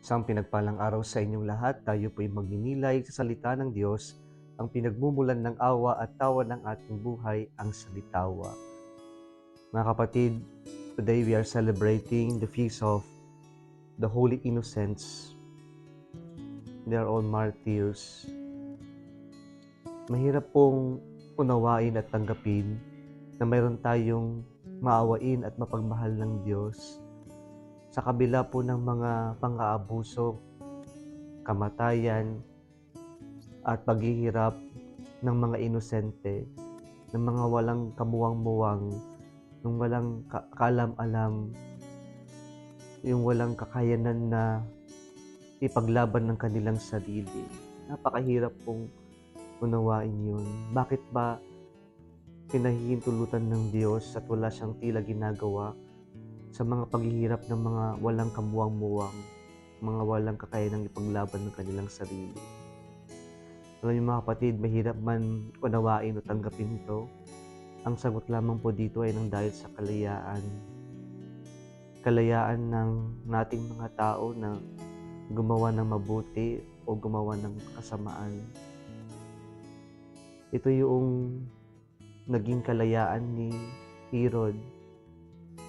Isang pinagpalang araw sa inyong lahat. Tayo po'y magninilay sa salita ng Diyos, ang pinagmumulan ng awa at tawa ng ating buhay, ang salitawa. Mga kapatid, today we are celebrating the feast of the Holy Innocents. They are all martyrs. Mahirap pong unawain at tanggapin na mayroon tayong maawain at mapagmahal ng Diyos sa kabila po ng mga pang-aabuso, kamatayan, at paghihirap ng mga inosente, ng mga walang kamuwang-muwang, ng walang kaalam-alam, yung walang kakayanan na ipaglaban ng kanilang sarili. Napakahirap pong unawain yun. Bakit ba pinahihintulutan ng Diyos at wala siyang tila ginagawa sa mga paghihirap ng mga walang kamuwang-muwang, mga walang kakayanang ipaglaban ng kanilang sarili? Alam niyo mga kapatid, mahirap man unawain o tanggapin ito. Ang sagot lamang po dito ay nang dahil sa kalayaan. Kalayaan ng nating mga tao na gumawa ng mabuti o gumawa ng kasamaan. Ito yung naging kalayaan ni Herod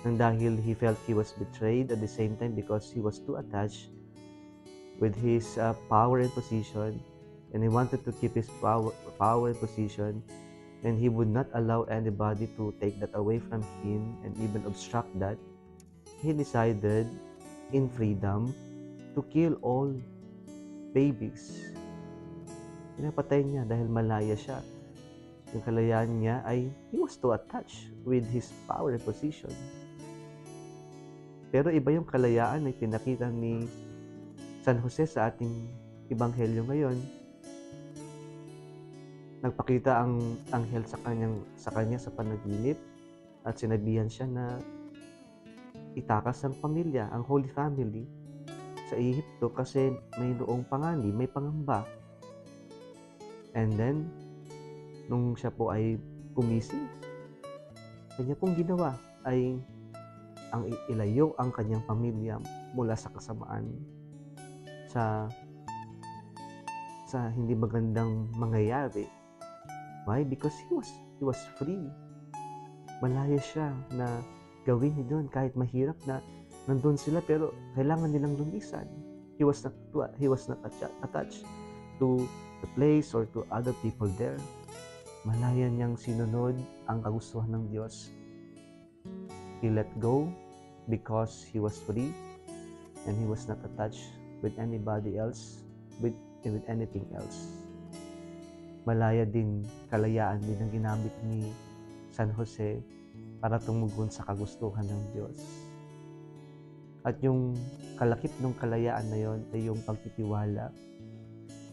nang dahil he felt he was betrayed at the same time because he was too attached with his power and position, and he wanted to keep his power and position, and he would not allow anybody to take that away from him and even obstruct that. He decided in freedom to kill all babies. Pinapatay niya dahil malaya siya. Yung kalayaan niya ay he was too attached with his power and position. Pero iba yung kalayaan na pinakita ni San Jose sa ating ebanghelyo ngayon. Nagpakita ang anghel sa kanya sa panaginip at sinabihan siya na itakas ang pamilya, ang Holy Family sa Ehipto kasi may noong panganib, may pangamba. And then, nung siya po ay gumising, kanya pong ginawa ay ang ilayo ang kanyang pamilya mula sa kasamaan, sa hindi magandang mangyayari. Why? Because he was free. Malaya siya na gawin doon kahit mahirap na nandun sila pero kailangan nilang lumisan. He was not attached to the place or to other people there. Malaya niyang sinunod ang kagustuhan ng Diyos. He let go because he was free and he was not attached with anybody else, with anything else. Malaya din, kalayaan din ang ginamit ni San Jose para tumugon sa kagustuhan ng Diyos. At yung kalakip ng kalayaan na yon ay yung pagtitiwala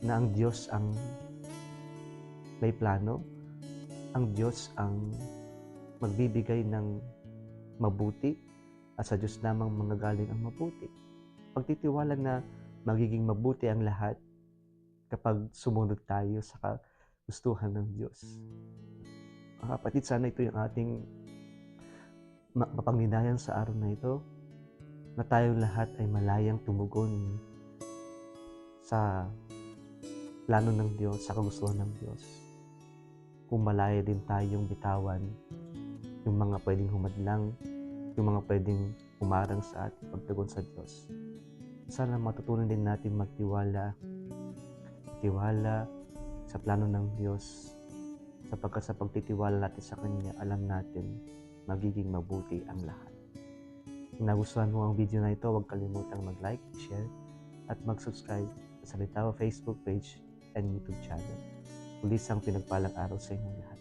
na ang Diyos ang may plano, ang Diyos ang magbibigay ng mabuti at sa Diyos lamang manggagaling ang mabuti. Pagtitiwala na magiging mabuti ang lahat kapag sumunod tayo sa kagustuhan ng Diyos. Mga kapatid, sana ito yung ating mapanghinayang sa araw na ito, na tayong lahat ay malayang tumugon sa plano ng Diyos, sa kagustuhan ng Diyos. Kung malaya din tayong bitawan yung mga pwedeng humadlang, yung mga pwedeng humarang sa ating pagtugon sa Diyos. Sana matutunan din natin magtiwala sa plano ng Diyos, sapagkat sa pagtitiwala natin sa Kanya, alam natin magiging mabuti ang lahat. Kung nagustuhan mo ang video na ito, huwag kalimutang mag-like, share, at mag-subscribe sa Salitawa Facebook page and YouTube channel. Muli isang pinagpalang araw sa inyong lahat.